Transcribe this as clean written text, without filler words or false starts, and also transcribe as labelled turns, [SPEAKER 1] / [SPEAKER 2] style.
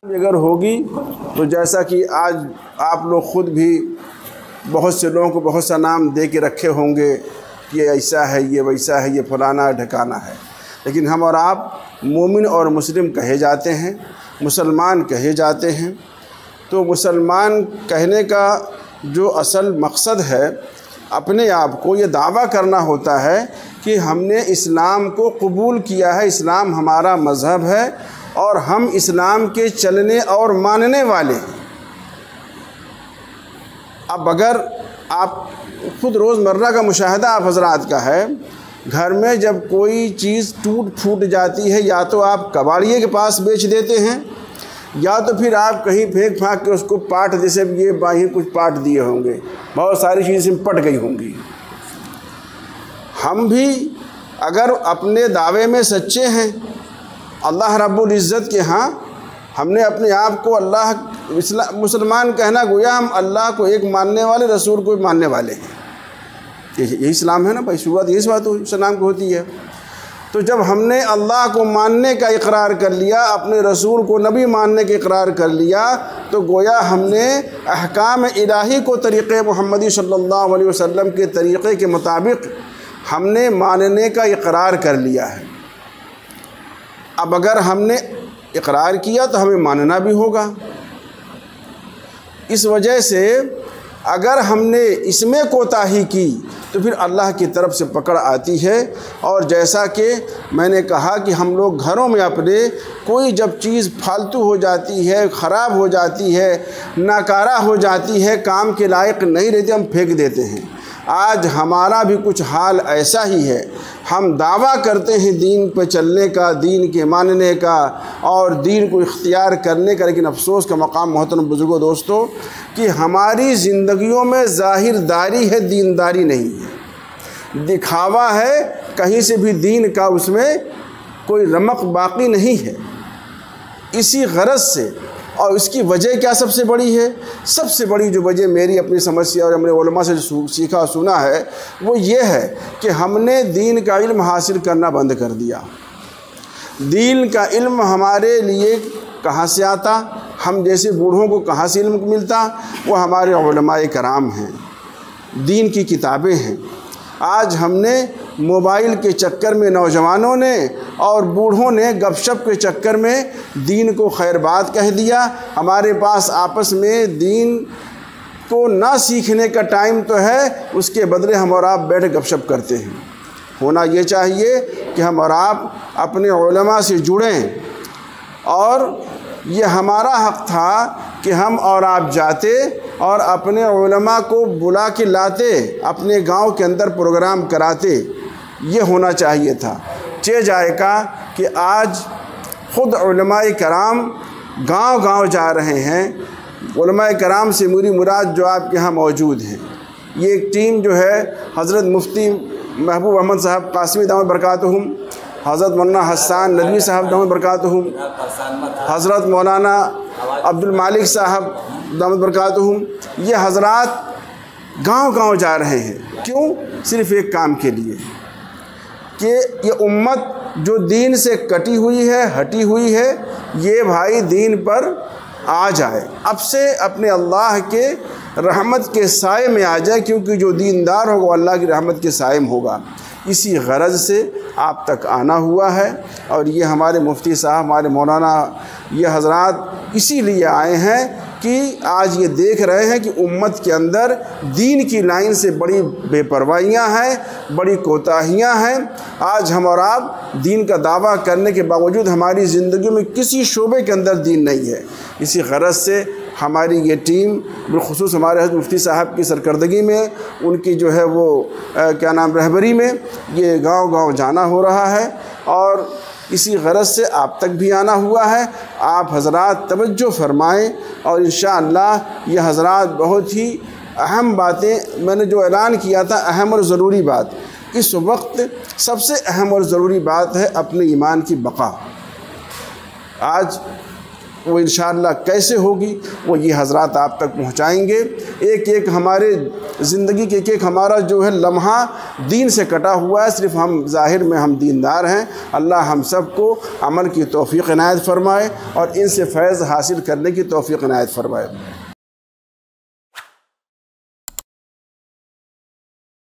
[SPEAKER 1] اگر ہوگی تو جیسا کہ آج آپ لوگ خود بھی بہت سے لوگوں کو بہت سا نام دے کے رکھے ہوں گے کہ یہ ایسا ہے، یہ ویسا ہے، یہ فلانا ڈھکانا ہے، لیکن ہم اور آپ مومن اور مسلم کہے جاتے ہیں، مسلمان کہے جاتے ہیں۔ تو مسلمان کہنے کا جو اصل مقصد ہے، اپنے آپ کو یہ دعویٰ کرنا ہوتا ہے کہ ہم نے اسلام کو قبول کیا ہے، اسلام ہمارا مذہب ہے اور ہم اسلام کے چلنے اور ماننے والے ہیں۔ اب اگر آپ خود روزمرہ کا مشاہدہ آپ حضرات کا ہے، گھر میں جب کوئی چیز ٹوٹ پھوٹ جاتی ہے، یا تو آپ کباڑیے کے پاس بیچ دیتے ہیں، یا تو پھر آپ کہیں پھینک پھانک کے اس کو پاٹ، جیسے یہ باہر کچھ پاٹ دیے ہوں گے، بہت ساری چیزیں پٹ گئی ہوں گی۔ ہم بھی اگر اپنے دعوے میں سچے ہیں، اللہ رب العزت کے ہاں ہم نے اپنے آپ کو اللہ مسلمان کہنا، گویا ہم اللہ کو ایک ماننے والے، رسول کو ماننے والے ہیں۔ یہی اسلام ہے نا بھائی، شروعات یہی بات اسلام کو ہوتی ہے۔ تو جب ہم نے اللہ کو ماننے کا اقرار کر لیا، اپنے رسول کو نبی ماننے کا اقرار کر لیا، تو گویا ہم نے احکام الہی کو طریقے محمدی صلی اللہ علیہ وسلم کے طریقے کے مطابق ہم نے ماننے کا اقرار کر لیا ہے۔ اب اگر ہم نے اقرار کیا تو ہمیں ماننا بھی ہوگا۔ اس وجہ سے اگر ہم نے اس میں کوتاہی کی تو پھر اللہ کی طرف سے پکڑ آتی ہے۔ اور جیسا کہ میں نے کہا کہ ہم لوگ گھروں میں اپنے کوئی جب چیز فالتو ہو جاتی ہے، خراب ہو جاتی ہے، ناکارہ ہو جاتی ہے، کام کے لائق نہیں رہتی، ہم پھینک دیتے ہیں۔ آج ہمارا بھی کچھ حال ایسا ہی ہے۔ ہم دعویٰ کرتے ہیں دین پہ چلنے کا، دین کے ماننے کا اور دین کو اختیار کرنے کا، لیکن افسوس کا مقام محترم بزرگوں دوستو کہ ہماری زندگیوں میں ظاہر داری ہے، دینداری نہیں ہے، دکھاوا ہے، کہیں سے بھی دین کا اس میں کوئی رمق باقی نہیں ہے۔ اسی غرض سے، اور اس کی وجہ کیا سب سے بڑی ہے؟ سب سے بڑی جو وجہ میری اپنی سمجھ سے اور ہم نے علماء سے سیکھا اور سنا ہے وہ یہ ہے کہ ہم نے دین کا علم حاصل کرنا بند کر دیا۔ دین کا علم ہمارے لیے کہاں سے آتا؟ ہم جیسے بوڑھوں کو کہاں سے علم ملتا؟ وہ ہمارے علماء کرام ہیں، دین کی کتابیں ہیں۔ آج ہم نے موبائل کے چکر میں نوجوانوں نے اور بوڑھوں نے گپ شپ کے چکر میں دین کو خیر بات کہہ دیا۔ ہمارے پاس آپس میں دین کو نہ سیکھنے کا ٹائم تو ہے، اس کے بدلے ہم اور آپ بیٹھ گپ شپ کرتے ہیں۔ ہونا یہ چاہیے کہ ہم اور آپ اپنے علماء سے جڑیں، اور یہ ہمارا حق تھا کہ ہم اور آپ جاتے اور اپنے علماء کو بلا کے لاتے، اپنے گاؤں کے اندر پروگرام کراتے۔ یہ ہونا چاہیے تھا۔ چہ جائے کا کہ آج خود علماء کرام گاؤں گاؤں جا رہے ہیں۔ علماء کرام سے میری مراد جو آپ کے ہاں موجود ہیں، یہ ایک ٹیم جو ہے حضرت مفتی محبوب احمد صاحب قاسمی دامت برکاتہم، حضرت مولانا حسان ندوی صاحب دامت برکاتہم، حضرت مولانا عبد المالک صاحب دامت برکاتہم، یہ حضرات گاؤں گاؤں جا رہے ہیں۔ کیوں؟ صرف ایک کام کے لیے کہ یہ امت جو دین سے کٹی ہوئی ہے، ہٹی ہوئی ہے، یہ بھائی دین پر آ جائے، اب سے اپنے اللہ کے رحمت کے سائے میں آ جائے، کیونکہ جو دیندار ہوگا وہ اللہ کی رحمت کے سائے میں ہوگا۔ اسی غرض سے آپ تک آنا ہوا ہے، اور یہ ہمارے مفتی صاحب، ہمارے مولانا، یہ حضرات اسی لیے آئے ہیں کہ آج یہ دیکھ رہے ہیں کہ امت کے اندر دین کی لائن سے بڑی بے پروائیاں ہیں، بڑی کوتاہیاں ہیں۔ آج ہم اور آپ دین کا دعویٰ کرنے کے باوجود ہماری زندگی میں کسی شعبے کے اندر دین نہیں ہے۔ اسی غرض سے ہماری یہ ٹیم بالخصوص ہمارے حضرت مفتی صاحب کی سرکردگی میں، ان کی جو ہے وہ رہبری میں یہ گاؤں گاؤں جانا ہو رہا ہے، اور اسی غرض سے آپ تک بھی آنا ہوا ہے۔ آپ حضرات توجہ فرمائیں، اور انشاءاللہ یہ حضرات بہت ہی اہم باتیں، میں نے جو اعلان کیا تھا اہم اور ضروری بات، اس وقت سب سے اہم اور ضروری بات ہے اپنے ایمان کی بقا۔ آج وہ انشاءاللہ کیسے ہوگی وہ یہ حضرات آپ تک پہنچائیں گے۔ ایک ایک ہمارے زندگی کے ایک ایک ہمارا جو ہے لمحہ دین سے کٹا ہوا ہے، صرف ہم ظاہر میں ہم دیندار ہیں۔ اللہ ہم سب کو عمل کی توفیق عنایت فرمائے اور ان سے فیض حاصل کرنے کی توفیق عنایت فرمائے۔